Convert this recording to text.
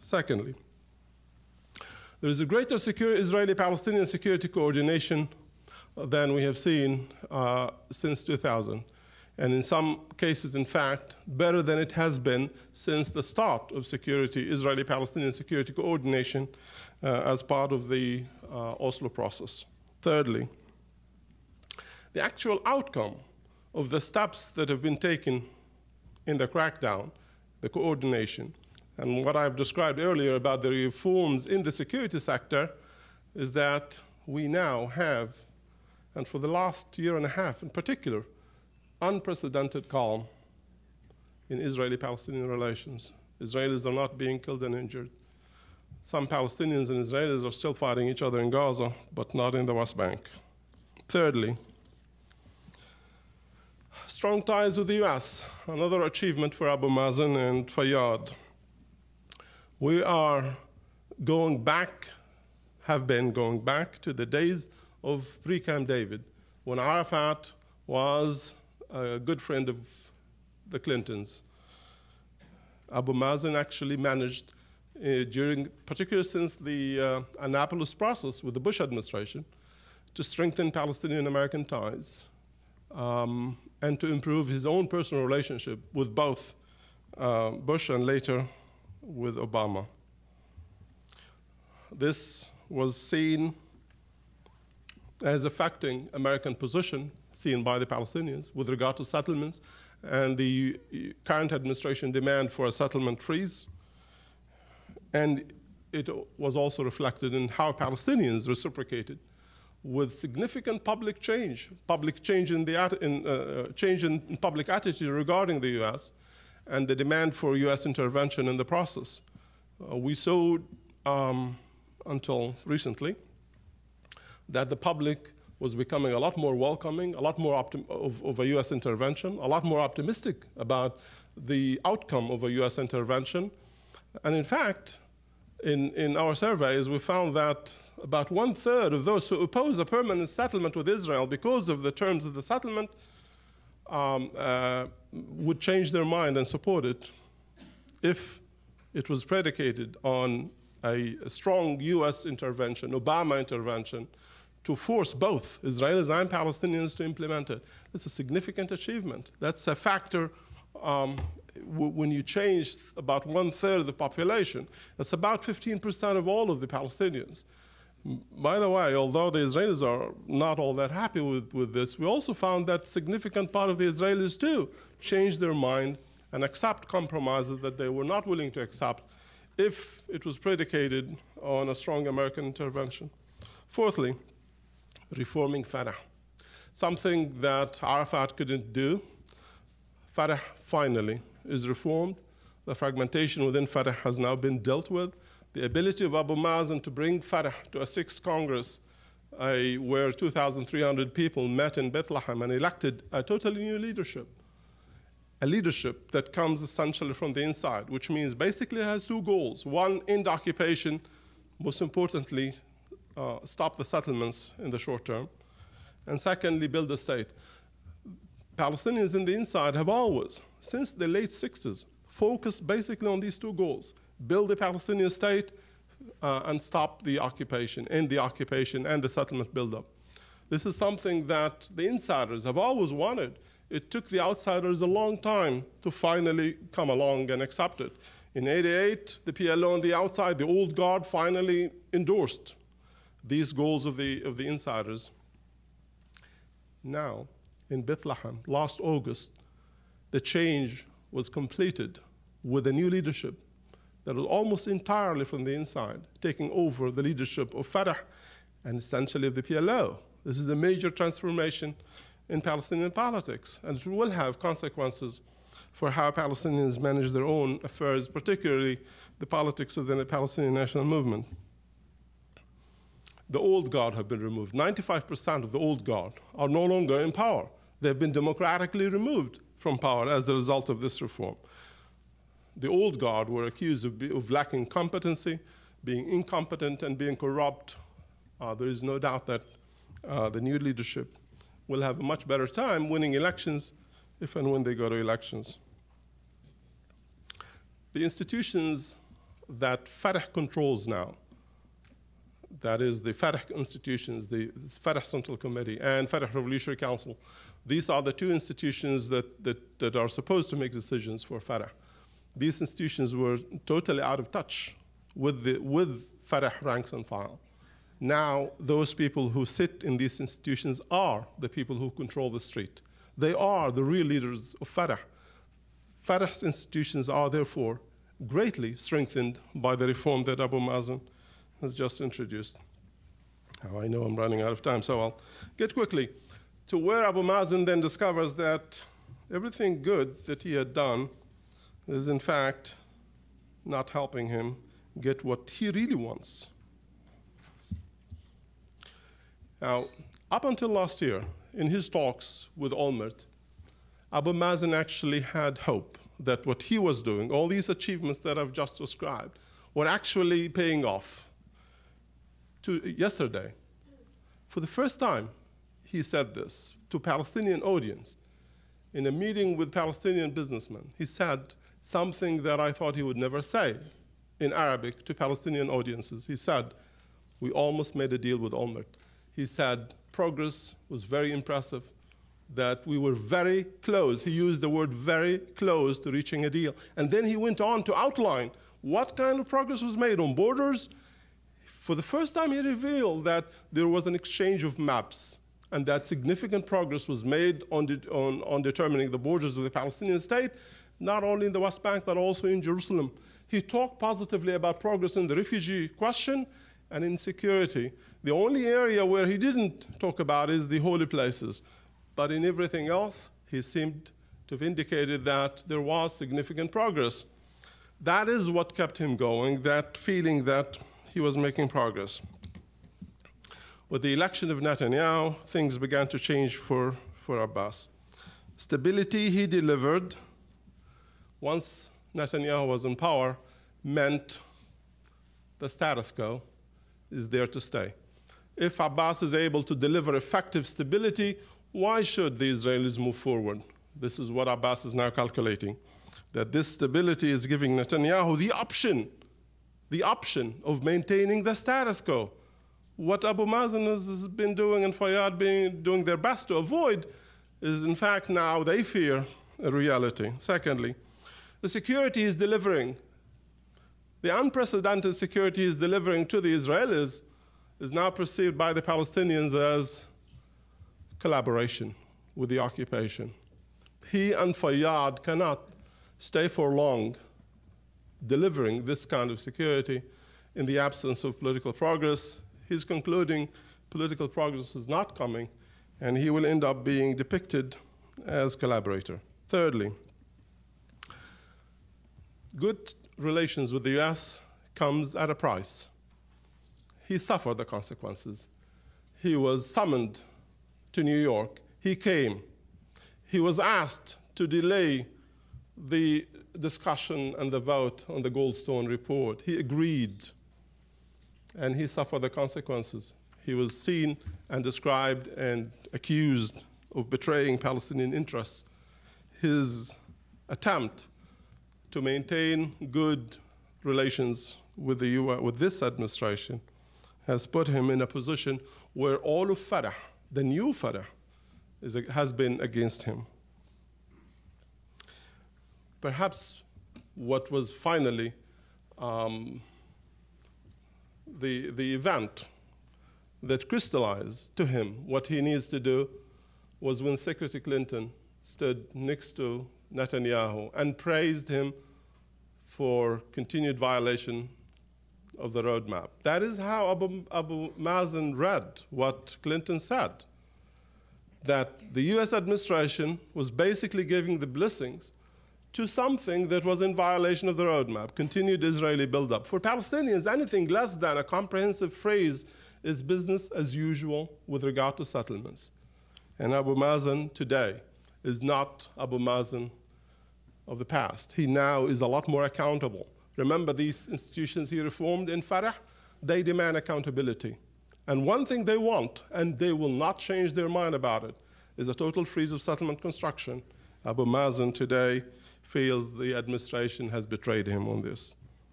Secondly, there is a greater Israeli-Palestinian security coordination than we have seen since 2000. And in some cases, in fact, better than it has been since the start of Israeli-Palestinian security coordination as part of the Oslo process. Thirdly, the actual outcome of the steps that have been taken in the crackdown, the coordination, and what I've described earlier about the reforms in the security sector is that we now have, and for the last year and a half in particular, unprecedented calm in Israeli-Palestinian relations. Israelis are not being killed and injured. Some Palestinians and Israelis are still fighting each other in Gaza, but not in the West Bank. Thirdly, strong ties with the US, another achievement for Abu Mazen and Fayyad. We are going back, have been going back to the days of pre-Camp David, when Arafat was a good friend of the Clintons. Abu Mazen actually managed, particularly since the Annapolis process with the Bush administration, to strengthen Palestinian-American ties and to improve his own personal relationship with both Bush and later with Obama. This was seen as affecting American position seen by the Palestinians with regard to settlements and the current administration demand for a settlement freeze. And it was also reflected in how Palestinians reciprocated with significant public change in public attitude regarding the US and the demand for US intervention in the process. We saw until recently that the public was becoming a lot more welcoming, a lot more of a US intervention, a lot more optimistic about the outcome of a US intervention. And in fact, in our surveys, we found that about 1/3 of those who oppose a permanent settlement with Israel because of the terms of the settlement would change their mind and support it if it was predicated on a strong US intervention, Obama intervention, to force both Israelis and Palestinians to implement it. That's a significant achievement. That's a factor when you change about 1/3 of the population. That's about 15% of all of the Palestinians. By the way, although the Israelis are not all that happy with this, we also found that significant part of the Israelis too changed their mind and accept compromises that they were not willing to accept if it was predicated on a strong American intervention. Fourthly, reforming Fatah, something that Arafat couldn't do. Fatah finally is reformed. The fragmentation within Fatah has now been dealt with. The ability of Abu Mazen to bring Fatah to a 6th Congress where 2,300 people met in Bethlehem and elected a totally new leadership, a leadership that comes essentially from the inside, which means basically it has two goals. One, end occupation, most importantly, stop the settlements in the short term, and secondly, build a state. Palestinians in the inside have always, since the late 60s, focused basically on these two goals: build a Palestinian state and stop the occupation, end the occupation and the settlement buildup. This is something that the insiders have always wanted. It took the outsiders a long time to finally come along and accept it. In '88, the PLO on the outside, the old guard, finally endorsed these goals of the insiders. Now, in Bethlehem, last August, the change was completed with a new leadership that was almost entirely from the inside, taking over the leadership of Fatah and essentially of the PLO. This is a major transformation in Palestinian politics, and it will have consequences for how Palestinians manage their own affairs, particularly the politics of the Palestinian national movement. The old guard have been removed. 95% of the old guard are no longer in power. They've been democratically removed from power as a result of this reform. The old guard were accused of lacking competency, being incompetent, and being corrupt. There is no doubt that the new leadership will have a much better time winning elections if and when they go to elections. The institutions that Fatah controls now, that is the Fatah institutions, the Fatah Central Committee and Fatah Revolutionary Council, these are the two institutions that are supposed to make decisions for Fatah. These institutions were totally out of touch with Fatah ranks and file. Now, those people who sit in these institutions are the people who control the street. They are the real leaders of Fatah. Fatah's institutions are therefore greatly strengthened by the reform that Abu Mazen has just introduced. Now, I know I'm running out of time, so I'll get quickly to where Abu Mazen then discovers that everything good that he had done is in fact not helping him get what he really wants. Now, up until last year, in his talks with Olmert, Abu Mazen actually had hope that what he was doing, all these achievements that I've just described, were actually paying off. Yesterday, for the first time, he said this to a Palestinian audience in a meeting with Palestinian businessmen. He said something that I thought he would never say in Arabic to Palestinian audiences. He said, we almost made a deal with Olmert. He said progress was very impressive, that we were very close. He used the word very close to reaching a deal. And then he went on to outline what kind of progress was made on borders. For the first time, he revealed that there was an exchange of maps and that significant progress was made on determining the borders of the Palestinian state, not only in the West Bank, but also in Jerusalem. He talked positively about progress in the refugee question and in security. The only area where he didn't talk about is the holy places. But in everything else, he seemed to have indicated that there was significant progress. That is what kept him going, that feeling that he was making progress. With the election of Netanyahu, things began to change for Abbas. Stability he delivered once Netanyahu was in power meant the status quo is there to stay. If Abbas is able to deliver effective stability, why should the Israelis move forward? This is what Abbas is now calculating, that this stability is giving Netanyahu the option of maintaining the status quo. What Abu Mazen has been doing and Fayyad being doing their best to avoid is, in fact, now they fear a reality. Secondly, the security is delivering. The unprecedented security is delivering to the Israelis is now perceived by the Palestinians as collaboration with the occupation. He and Fayyad cannot stay for long delivering this kind of security in the absence of political progress. He's concluding political progress is not coming, and he will end up being depicted as collaborator. Thirdly, good relations with the US comes at a price. He suffered the consequences. He was summoned to New York. He came. He was asked to delay the discussion and the vote on the Goldstone report. He agreed, and he suffered the consequences. He was seen and described and accused of betraying Palestinian interests. His attempt to maintain good relations with the US, with this administration, has put him in a position where all of Fatah, the new Fatah, has been against him. Perhaps what was finally the event that crystallized to him what he needs to do was when Secretary Clinton stood next to Netanyahu and praised him for continued violation of the roadmap. That is how Abu Mazen read what Clinton said, that the US administration was basically giving the blessings to something that was in violation of the roadmap, continued Israeli buildup. For Palestinians, anything less than a comprehensive phrase is business as usual with regard to settlements. And Abu Mazen today is not Abu Mazen of the past. He now is a lot more accountable. Remember, these institutions he reformed in Fatah, they demand accountability. And one thing they want, and they will not change their mind about it, is a total freeze of settlement construction. Abu Mazen today feels the administration has betrayed him on this.